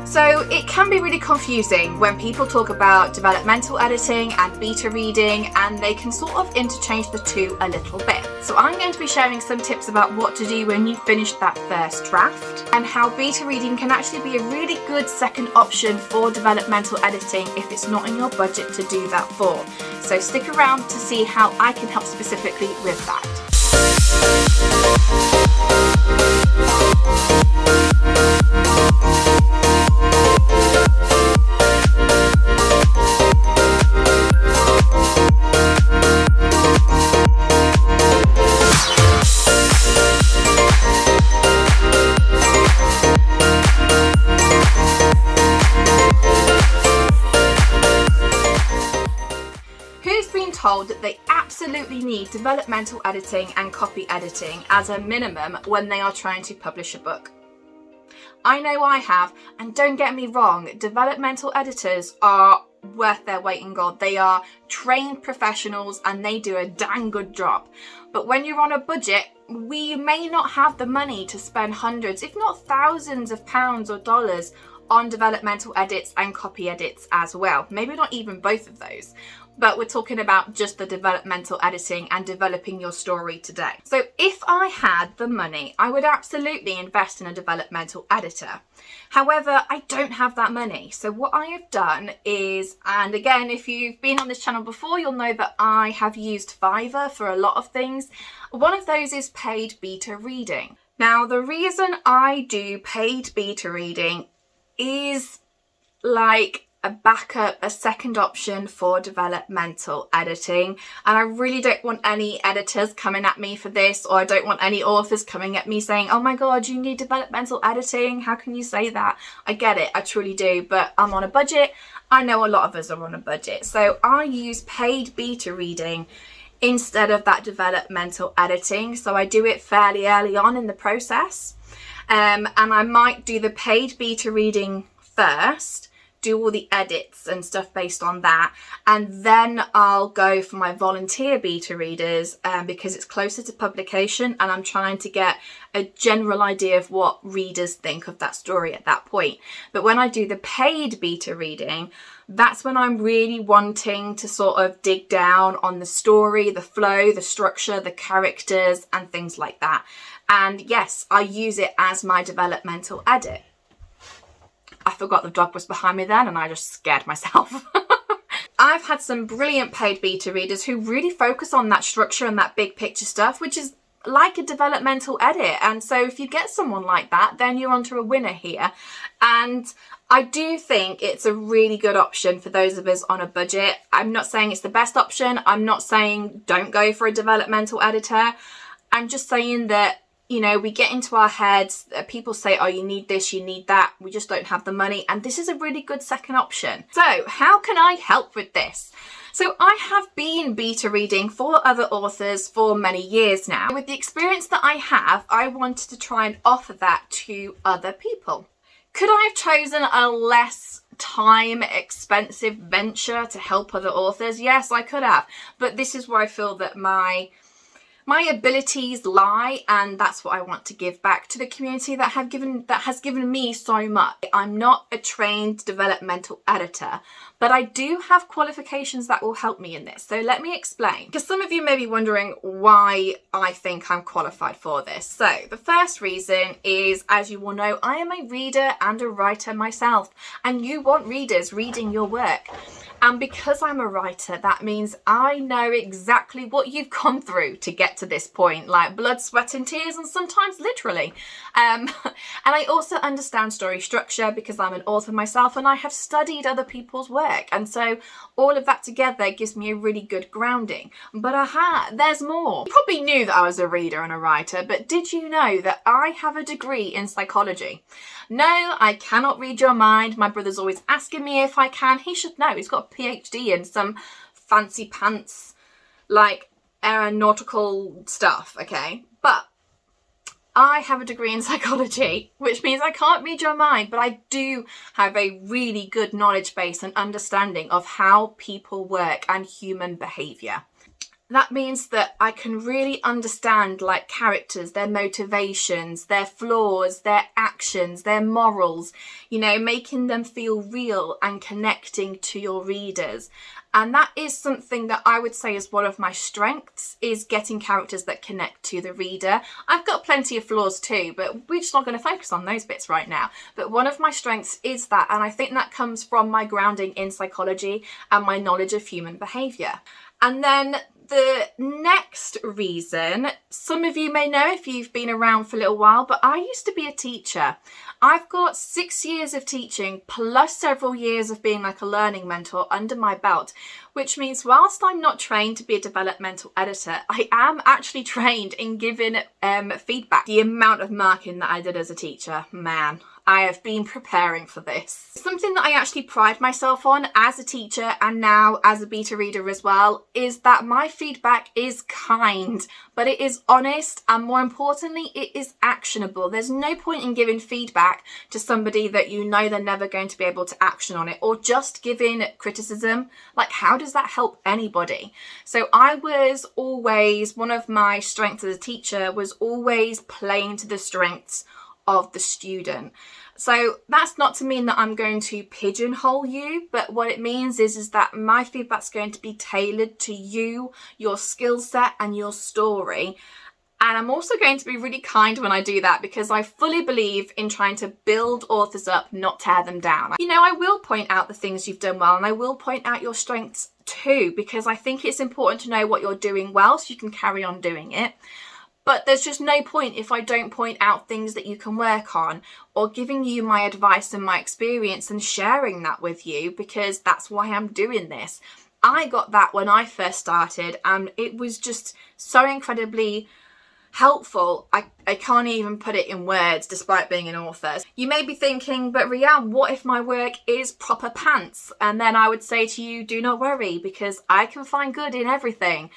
So it can be really confusing when people talk about developmental editing and beta reading, and they can sort of interchange the two a little bit. So I'm going to be sharing some tips about what to do when you finish that first draft, and how beta reading can actually be a really good second option for developmental editing if it's not in your budget to do that for. So stick around to see how I can help specifically with that. Told that they absolutely need developmental editing and copy editing as a minimum when they are trying to publish a book? I know I have, and don't get me wrong, developmental editors are worth their weight in gold. They are trained professionals and they do a dang good job. But when you're on a budget, we may not have the money to spend hundreds, if not thousands of pounds or dollars on developmental edits and copy edits as well. Maybe not even both of those. But we're talking about just the developmental editing and developing your story today. So if I had the money, I would absolutely invest in a developmental editor. However, I don't have that money. So what I have done is, and again, if you've been on this channel before, you'll know that I have used Fiverr for a lot of things. One of those is paid beta reading. Now, the reason I do paid beta reading is like a backup, a second option for developmental editing. And I really don't want any editors coming at me for this, or I don't want any authors coming at me saying, oh my God, you need developmental editing. How can you say that? I get it, I truly do, but I'm on a budget. I know a lot of us are on a budget. So I use paid beta reading instead of that developmental editing. So I do it fairly early on in the process. And I might do the paid beta reading first, do all the edits and stuff based on that, and then I'll go for my volunteer beta readers because it's closer to publication and I'm trying to get a general idea of what readers think of that story at that point. But when I do the paid beta reading, that's when I'm really wanting to sort of dig down on the story, the flow, the structure, the characters and things like that. And yes, I use it as my developmental edit. I forgot the dog was behind me then and I just scared myself. I've had some brilliant paid beta readers who really focus on that structure and that big picture stuff, which is like a developmental edit. And so if you get someone like that, then you're onto a winner here. And I do think it's a really good option for those of us on a budget. I'm not saying it's the best option. I'm not saying don't go for a developmental editor. I'm just saying that, you know, we get into our heads, people say, oh, you need this, you need that. We just don't have the money. And this is a really good second option. So how can I help with this? So I have been beta reading for other authors for many years now. With the experience that I have, I wanted to try and offer that to other people. Could I have chosen a less time expensive venture to help other authors? Yes, I could have. But this is where I feel that my abilities lie, and that's what I want to give back to the community that has given me so much. I'm not a trained developmental editor, but I do have qualifications that will help me in this. So let me explain, because some of you may be wondering why I think I'm qualified for this. So the first reason is, as you will know, I am a reader and a writer myself, and you want readers reading your work. And because I'm a writer, that means I know exactly what you've gone through to get to this point, like blood, sweat and tears, and sometimes literally. And I also understand story structure because I'm an author myself and I have studied other people's work. And so all of that together gives me a really good grounding. But there's more. You probably knew that I was a reader and a writer, but did you know that I have a degree in psychology? No, I cannot read your mind. My brother's always asking me if I can. He should know. He's got a PhD in some fancy pants, like aeronautical stuff, okay? But I have a degree in psychology, which means I can't read your mind, but I do have a really good knowledge base and understanding of how people work and human behaviour. That means that I can really understand like characters, their motivations, their flaws, their actions, their morals, you know, making them feel real and connecting to your readers. And that is something that I would say is one of my strengths, is getting characters that connect to the reader. I've got plenty of flaws too, but we're just not going to focus on those bits right now. But one of my strengths is that, and I think that comes from my grounding in psychology and my knowledge of human behaviour. And then the next reason, some of you may know if you've been around for a little while, but I used to be a teacher. I've got 6 years of teaching plus several years of being like a learning mentor under my belt, which means whilst I'm not trained to be a developmental editor, I am actually trained in giving feedback. The amount of marking that I did as a teacher, man, I have been preparing for this. Something that I actually pride myself on as a teacher and now as a beta reader as well is that my feedback is kind, but it is honest, and more importantly, it is actionable. There's no point in giving feedback to somebody that you know they're never going to be able to action on it, or just giving criticism. Like, how does that help anybody? So I was always, one of my strengths as a teacher was always playing to the strengths of the student. So that's not to mean that I'm going to pigeonhole you, but what it means is that my feedback's going to be tailored to you, your skill set and your story. And I'm also going to be really kind when I do that, because I fully believe in trying to build authors up, not tear them down. You know, I will point out the things you've done well, and I will point out your strengths too, because I think it's important to know what you're doing well so you can carry on doing it. But there's just no point if I don't point out things that you can work on, or giving you my advice and my experience and sharing that with you, because that's why I'm doing this. I got that when I first started, and it was just so incredibly helpful. I can't even put it in words despite being an author. You may be thinking, but Rianne, what if my work is proper pants? And then I would say to you, do not worry, because I can find good in everything.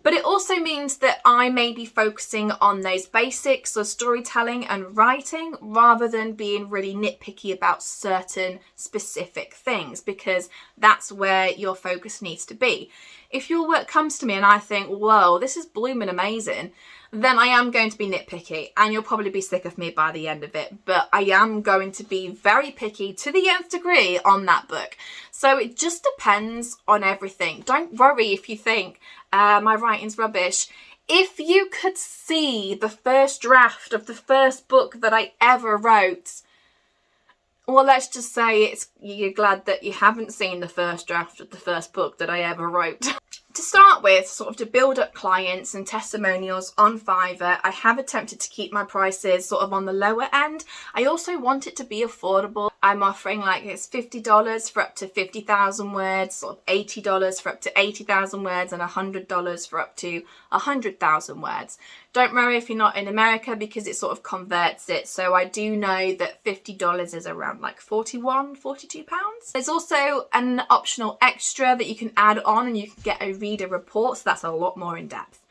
But it also means that I may be focusing on those basics of storytelling and writing rather than being really nitpicky about certain specific things, because that's where your focus needs to be. If your work comes to me and I think, whoa, this is blooming amazing, then I am going to be nitpicky, and you'll probably be sick of me by the end of it. But I am going to be very picky to the nth degree on that book. So it just depends on everything. Don't worry if you think my writing's rubbish. If you could see the first draft of the first book that I ever wrote, well, let's just say you're glad that you haven't seen the first draft of the first book that I ever wrote. To start with, sort of to build up clients and testimonials on Fiverr, I have attempted to keep my prices sort of on the lower end. I also want it to be affordable. I'm offering like it's $50 for up to 50,000 words, sort of $80 for up to 80,000 words, and $100 for up to 100,000 words. Don't worry if you're not in America, because it sort of converts it. So I do know that $50 is around like 41, 42 pounds. There's also an optional extra that you can add on, and you can get a reader report. So that's a lot more in depth.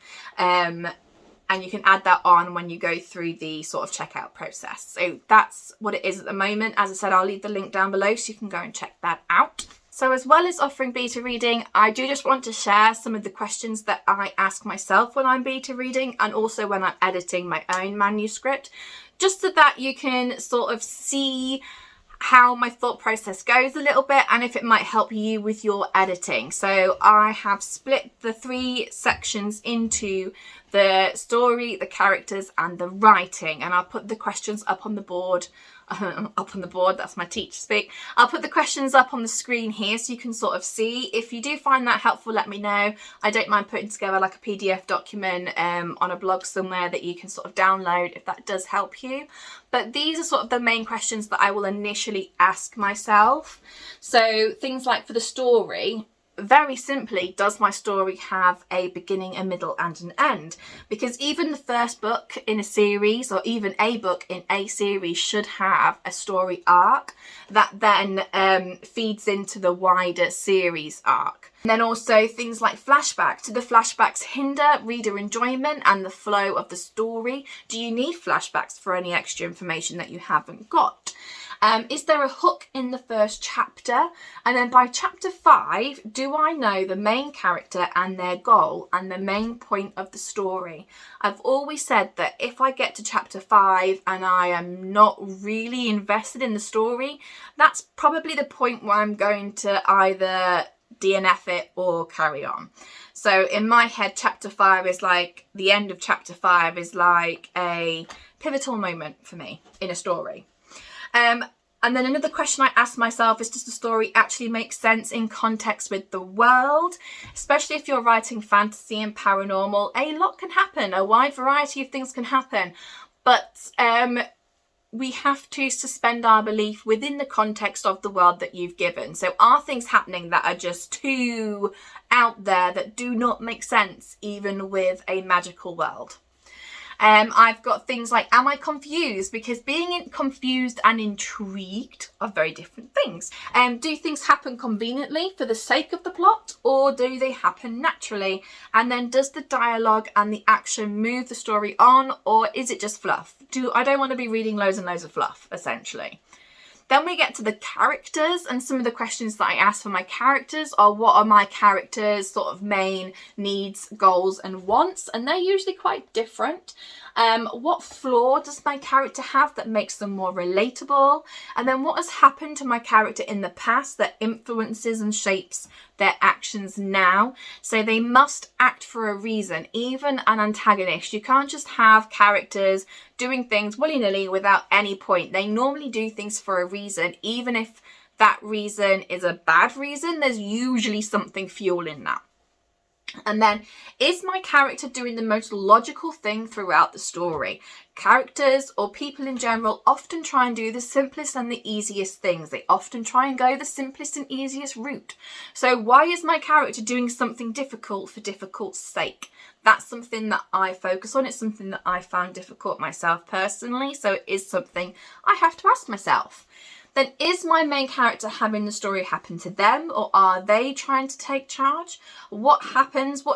And you can add that on when you go through the sort of checkout process. So that's what it is at the moment. As I said, I'll leave the link down below so you can go and check that out. So as well as offering beta reading, I do just want to share some of the questions that I ask myself when I'm beta reading, and also when I'm editing my own manuscript, just so that you can sort of see how my thought process goes a little bit, and if it might help you with your editing. So I have split the 3 sections into the story, the characters and the writing, and I'll put the questions up on the board. That's my teacher speak. I'll put the questions up on the screen here so you can sort of see. If you do find that helpful, let me know. I don't mind putting together like a PDF document on a blog somewhere that you can sort of download if that does help you. But these are sort of the main questions that I will initially ask myself. So things like for the story, very simply, does my story have a beginning, a middle and an end? Because even the first book in a series, or even a book in a series, should have a story arc that then feeds into the wider series arc. And then also things like flashbacks. Do the flashbacks hinder reader enjoyment and the flow of the story? Do you need flashbacks for any extra information that you haven't got? Is there a hook in the first chapter? And then by chapter 5, do I know the main character and their goal and the main point of the story? I've always said that if I get to chapter 5 and I am not really invested in the story, that's probably the point where I'm going to either DNF it or carry on. So in my head, chapter 5 is like, the end of chapter 5 is like a pivotal moment for me in a story. And then another question I ask myself is, does the story actually make sense in context with the world? Especially if you're writing fantasy and paranormal, a lot can happen, a wide variety of things can happen. But we have to suspend our belief within the context of the world that you've given. So are things happening that are just too out there, that do not make sense even with a magical world? I've got things like, am I confused? Because being confused and intrigued are very different things. Do things happen conveniently for the sake of the plot, or do they happen naturally? And then does the dialogue and the action move the story on, or is it just fluff? I don't want to be reading loads and loads of fluff, essentially. Then we get to the characters, and some of the questions that I ask for my characters are, what are my characters' sort of main needs, goals and wants? And they're usually quite different. What flaw does my character have that makes them more relatable? And then what has happened to my character in the past that influences and shapes their actions now? So they must act for a reason, even an antagonist. You can't just have characters doing things willy-nilly without any point. They normally do things for a reason. Even if that reason is a bad reason, there's usually something fueling that. And then, is my character doing the most logical thing throughout the story? Characters or people in general often try and do the simplest and the easiest things. They often try and go the simplest and easiest route. So why is my character doing something difficult for difficult's sake? That's something that I focus on. It's something that I found difficult myself personally. So it is something I have to ask myself. Then, is my main character having the story happen to them, or are they trying to take charge? What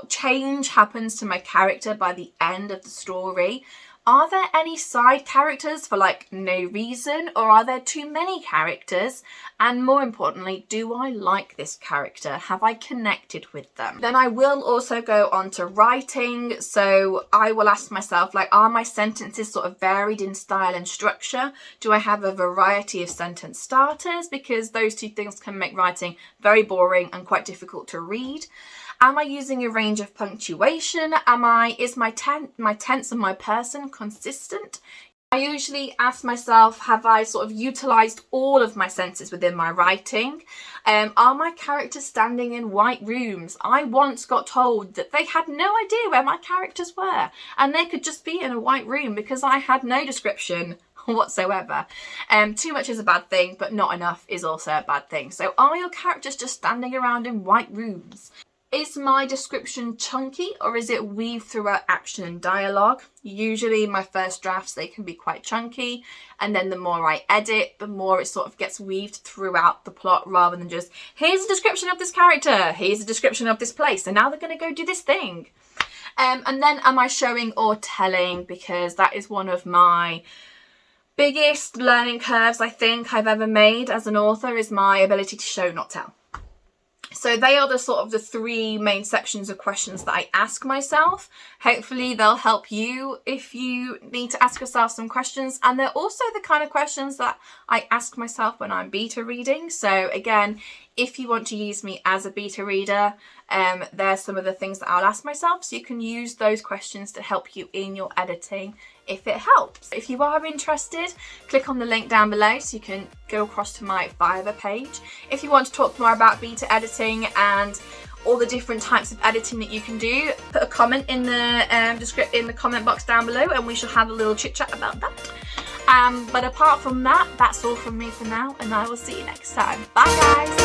change happens to my character by the end of the story? Are there any side characters for no reason, or are there too many characters? And more importantly, do I like this character? Have I connected with them? Then I will also go on to writing. So I will ask myself, are my sentences sort of varied in style and structure? Do I have a variety of sentence starters? Because those two things can make writing very boring and quite difficult to read. Am I using a range of punctuation? Is my tense and my person consistent? I usually ask myself, have I sort of utilised all of my senses within my writing? Are my characters standing in white rooms? I once got told that they had no idea where my characters were, and they could just be in a white room because I had no description whatsoever. Too much is a bad thing, but not enough is also a bad thing. So are your characters just standing around in white rooms? Is my description chunky, or is it weaved throughout action and dialogue? Usually my first drafts, they can be quite chunky, and then the more I edit, the more it sort of gets weaved throughout the plot, rather than just, here's a description of this character, here's a description of this place, and now they're going to go do this thing. And then am I showing or telling? Because that is one of my biggest learning curves I think I've ever made as an author, is my ability to show, not tell. So they are the three main sections of questions that I ask myself. Hopefully they'll help you if you need to ask yourself some questions. And they're also the kind of questions that I ask myself when I'm beta reading. So again, if you want to use me as a beta reader, there's some of the things that I'll ask myself. So you can use those questions to help you in your editing if it helps. If you are interested, click on the link down below so you can go across to my Fiverr page. If you want to talk more about beta editing and all the different types of editing that you can do, put a comment in the comment box down below and we shall have a little chit chat about that. But apart from that, that's all from me for now, and I will see you next time. Bye guys!